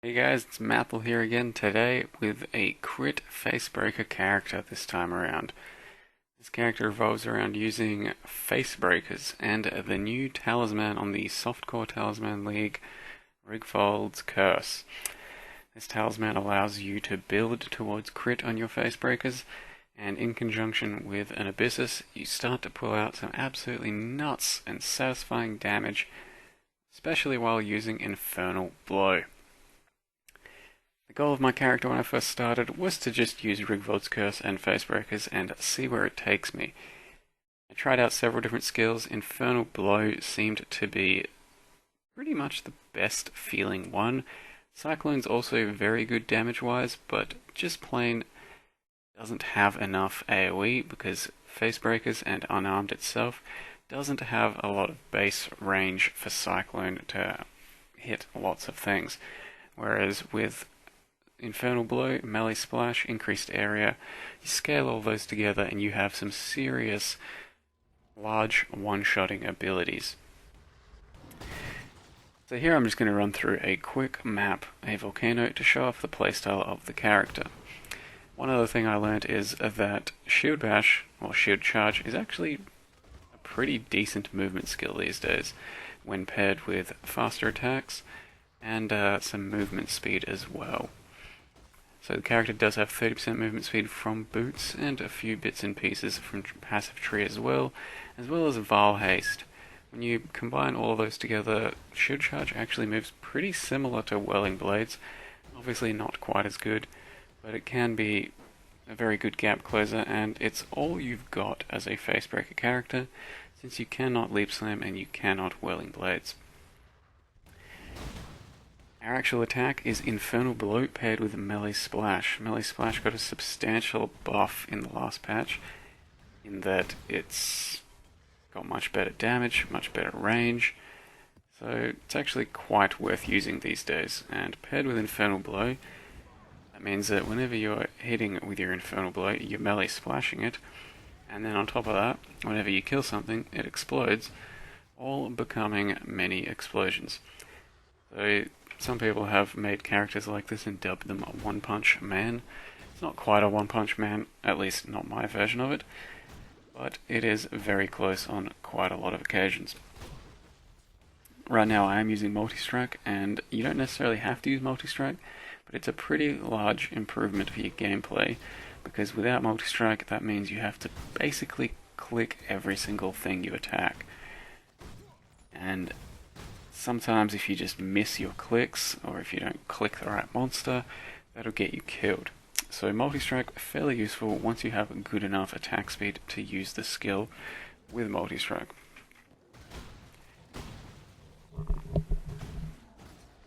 Hey guys, it's Maple here again today with a crit facebreaker character this time around. This character revolves around using facebreakers and the new talisman on the Softcore Talisman League, Rigfold's Curse. This talisman allows you to build towards crit on your facebreakers, and in conjunction with an Abyssus, you start to pull out some absolutely nuts and satisfying damage, especially while using Infernal Blow. The goal of my character when I first started was to just use Rigvold's Curse and Facebreakers and see where it takes me. I tried out several different skills. Infernal Blow seemed to be pretty much the best feeling one. Cyclone's also very good damage-wise, but just plain doesn't have enough AoE because Facebreakers and Unarmed itself doesn't have a lot of base range for Cyclone to hit lots of things. Whereas with Infernal Blow, Melee Splash, Increased Area, you scale all those together and you have some serious large one-shotting abilities. So here I'm just going to run through a quick map, a volcano, to show off the playstyle of the character. One other thing I learned is that Shield Bash, or Shield Charge, is actually a pretty decent movement skill these days, when paired with faster attacks and some movement speed as well. So the character does have 30% movement speed from boots and a few bits and pieces from passive tree as well as Vile Haste. When you combine all of those together, Shield Charge actually moves pretty similar to Whirling Blades. Obviously not quite as good, but it can be a very good gap closer, and it's all you've got as a Facebreaker character, since you cannot Leap Slam and you cannot Whirling Blades. Our actual attack is Infernal Blow paired with Melee Splash. Melee Splash got a substantial buff in the last patch, in that it's got much better damage, much better range, so it's actually quite worth using these days. And paired with Infernal Blow, that means that whenever you're hitting with your Infernal Blow, you're melee splashing it, and then on top of that, whenever you kill something, it explodes, all becoming many explosions. So some people have made characters like this and dubbed them a One Punch Man. It's not quite a One Punch Man, at least not my version of it, but it is very close on quite a lot of occasions. Right now I am using Multi-Strike, and you don't necessarily have to use Multi-Strike, but it's a pretty large improvement for your gameplay, because without Multi-Strike that means you have to basically click every single thing you attack. And sometimes if you just miss your clicks, or if you don't click the right monster, that'll get you killed. So Multi-Strike, fairly useful once you have good enough attack speed to use the skill with Multi-Strike. The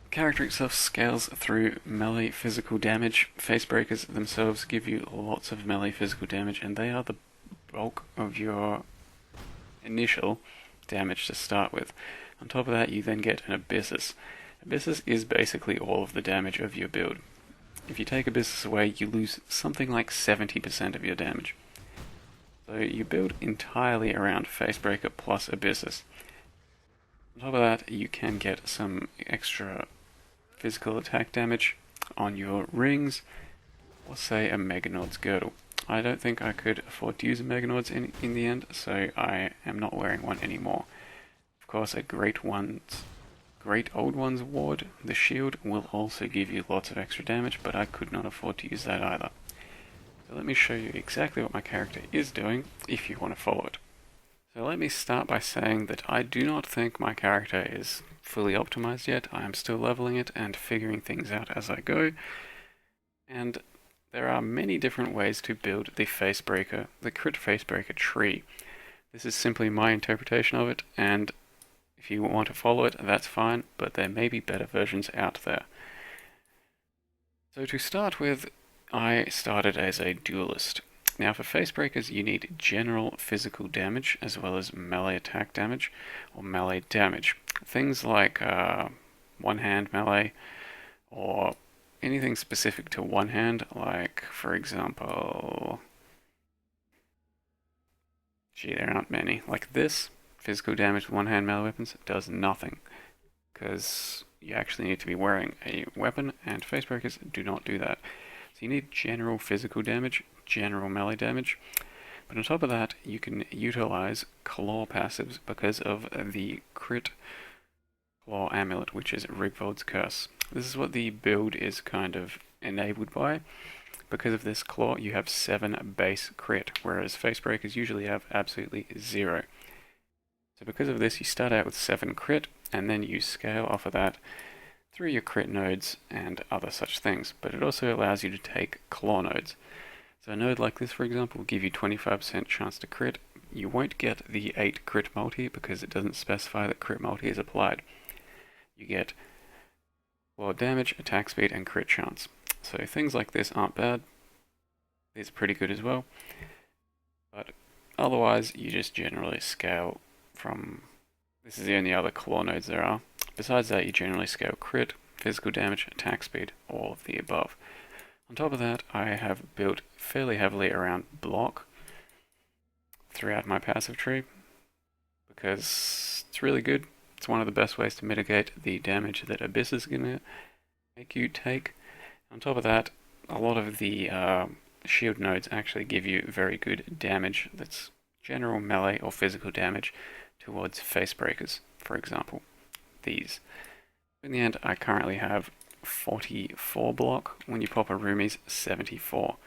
character itself scales through melee physical damage. Facebreakers themselves give you lots of melee physical damage, and they are the bulk of your initial damage to start with. On top of that, you then get an Abyssus. Abyssus is basically all of the damage of your build. If you take Abyssus away, you lose something like 70% of your damage. So you build entirely around Facebreaker plus Abyssus. On top of that, you can get some extra physical attack damage on your rings, or say a Meganord's Girdle. I don't think I could afford to use a Meganord's in the end, so I am not wearing one anymore. Of course, a Great Old One's Ward, the shield, will also give you lots of extra damage, but I could not afford to use that either. So let me show you exactly what my character is doing, if you want to follow it. So let me start by saying that I do not think my character is fully optimized yet. I am still leveling it and figuring things out as I go, and there are many different ways to build the crit Facebreaker tree. This is simply my interpretation of it, and if you want to follow it, that's fine, but there may be better versions out there. So to start with, I started as a duelist. Now for Facebreakers, you need general physical damage as well as melee attack damage, or melee damage. Things like one-hand melee, or anything specific to one hand, like, for example, there aren't many, like this. Physical damage with one-hand melee weapons does nothing, because you actually need to be wearing a weapon, and Facebreakers do not do that. So you need general physical damage, general melee damage, but on top of that, you can utilize claw passives because of the crit claw amulet, which is Rigvold's Curse. This is what the build is kind of enabled by. Because of this claw, you have 7 base crit, whereas Facebreakers usually have absolutely 0. So because of this, you start out with 7 crit, and then you scale off of that through your crit nodes and other such things. But it also allows you to take claw nodes. So a node like this, for example, will give you 25% chance to crit. You won't get the 8 crit multi because it doesn't specify that crit multi is applied. You get claw damage, attack speed, and crit chance. So things like this aren't bad. These are pretty good as well. But otherwise, you just generally scale from... This is the only other claw nodes there are. Besides that, you generally scale crit, physical damage, attack speed, all of the above. On top of that, I have built fairly heavily around block throughout my passive tree because it's really good. It's one of the best ways to mitigate the damage that Abyssus is going to make you take. On top of that, a lot of the shield nodes actually give you very good damage that's general melee or physical damage towards Facebreakers, for example. These. In the end, I currently have 44 block. When you pop a Rumi's, 74.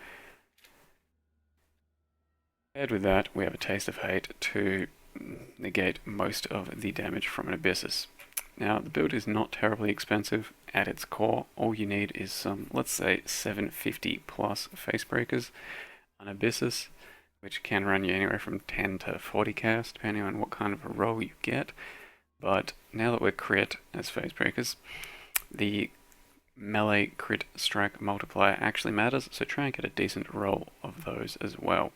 Paired with that, we have a Taste of Hate to negate most of the damage from an Abyssus. Now, the build is not terribly expensive. At its core, all you need is some, let's say, 750 plus Facebreakers, an Abyssus, which can run you anywhere from 10 to 40 chaos, depending on what kind of a roll you get. But now that we're crit as Facebreakers, the melee crit strike multiplier actually matters, so try and get a decent roll of those as well.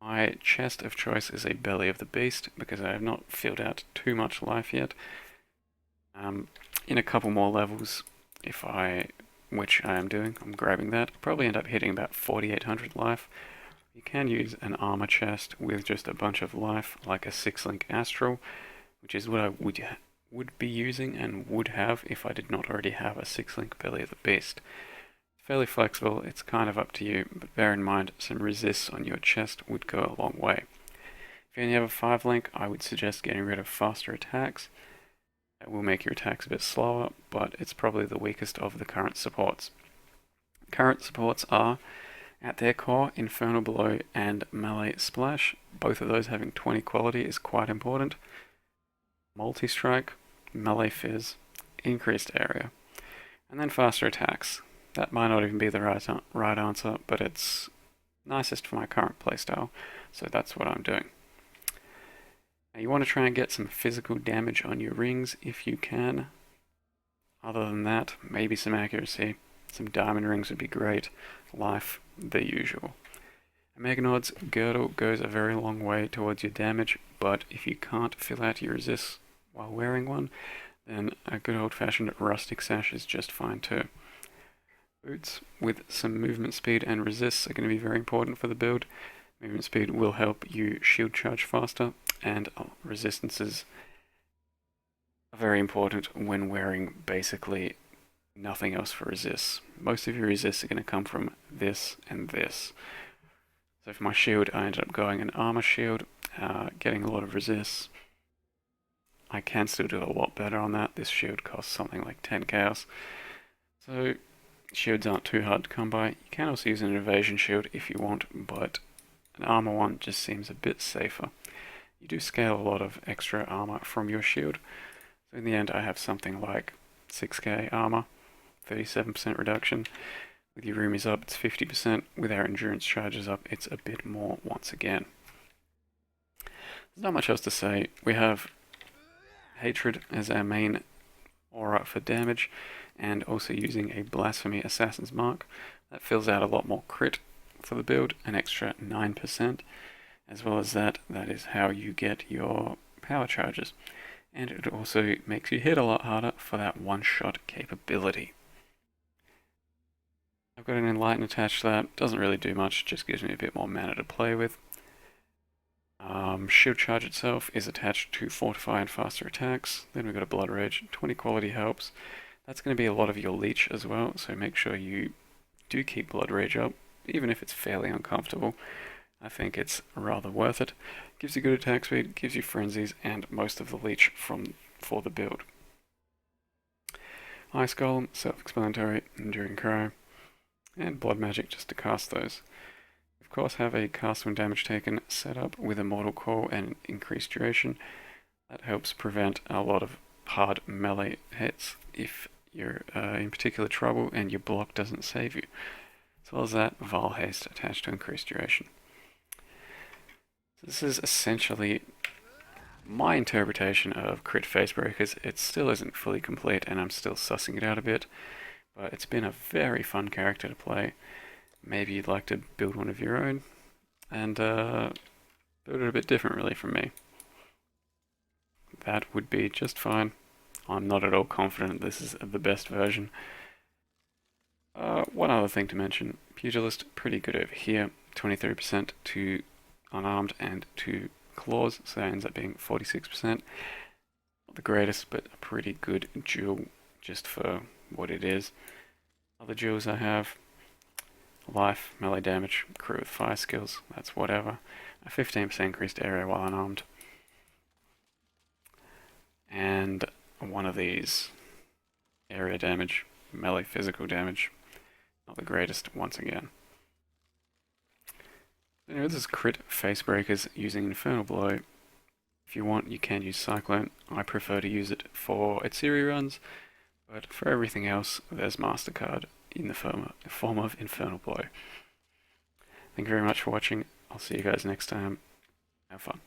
My chest of choice is a Belly of the Beast, because I have not filled out too much life yet. In a couple more levels, which I am doing, I'm grabbing that. I'll probably end up hitting about 4,800 life. You can use an armor chest with just a bunch of life, like a 6-link Astral, which is what I would be using and would have if I did not already have a 6-link Belly of the Beast. It's fairly flexible, it's kind of up to you, but bear in mind some resists on your chest would go a long way. If you only have a 5-link, I would suggest getting rid of faster attacks. It will make your attacks a bit slower, but it's probably the weakest of the current supports. Current supports are, at their core, Infernal Blow and Melee Splash. Both of those having 20 quality is quite important. Multi-Strike, Melee Fizz, Increased Area, and then faster attacks. That might not even be the right answer, but it's nicest for my current playstyle, so that's what I'm doing. Now you want to try and get some physical damage on your rings if you can. Other than that, maybe some accuracy. Some diamond rings would be great. Life, the usual. Meganod's Girdle goes a very long way towards your damage, but if you can't fill out your resists while wearing one, then a good old-fashioned Rustic Sash is just fine too. Boots with some movement speed and resists are going to be very important for the build. Movement speed will help you shield charge faster, and resistances are very important when wearing basically nothing else for resists. Most of your resists are going to come from this and this. So for my shield, I ended up going an armor shield, getting a lot of resists. I can still do a lot better on that. This shield costs something like 10 chaos. So shields aren't too hard to come by. You can also use an evasion shield if you want, but an armor one just seems a bit safer. You do scale a lot of extra armor from your shield. So in the end, I have something like 6k armor, 37% reduction. With your roomies up, it's 50%. With our endurance charges up, it's a bit more once again. There's not much else to say. We have Hatred as our main aura for damage, and also using a Blasphemy Assassin's Mark. That fills out a lot more crit for the build, an extra 9%. As well as that, that is how you get your power charges. And it also makes you hit a lot harder for that one-shot capability. I've got an Enlighten attached to that. Doesn't really do much, just gives me a bit more mana to play with. Shield Charge itself is attached to Fortify and Faster Attacks. Then we've got a Blood Rage. 20 quality helps. That's going to be a lot of your leech as well, so make sure you do keep Blood Rage up, even if it's fairly uncomfortable. I think it's rather worth it. Gives you good attack speed, gives you frenzies, and most of the leech for the build. Ice Golem, self-explanatory, Enduring Cry, and Blood Magic just to cast those. Of course, have a cast when damage taken set up with a Mortal Coil and increased duration. That helps prevent a lot of hard melee hits if you're in particular trouble and your block doesn't save you. As well as that, Vile Haste attached to increased duration. So this is essentially my interpretation of Crit Facebreakers. It still isn't fully complete and I'm still sussing it out a bit, but it's been a very fun character to play. Maybe you'd like to build one of your own and build it a bit different really from me. That would be just fine. I'm not at all confident this is the best version. One other thing to mention, Pugilist, pretty good over here. 23% to unarmed and to claws, so that ends up being 46%. Not the greatest, but a pretty good duel just for what it is. Other duels I have, life, melee damage, crew with fire skills, that's whatever. A 15% increased area while unarmed. And one of these, area damage, melee physical damage. Not the greatest, once again. Anyway, this is Crit Facebreakers using Infernal Blow. If you want, you can use Cyclone. I prefer to use it for Atsiri runs, but for everything else, there's MasterCard in the form of Infernal Blow. Thank you very much for watching. I'll see you guys next time. Have fun.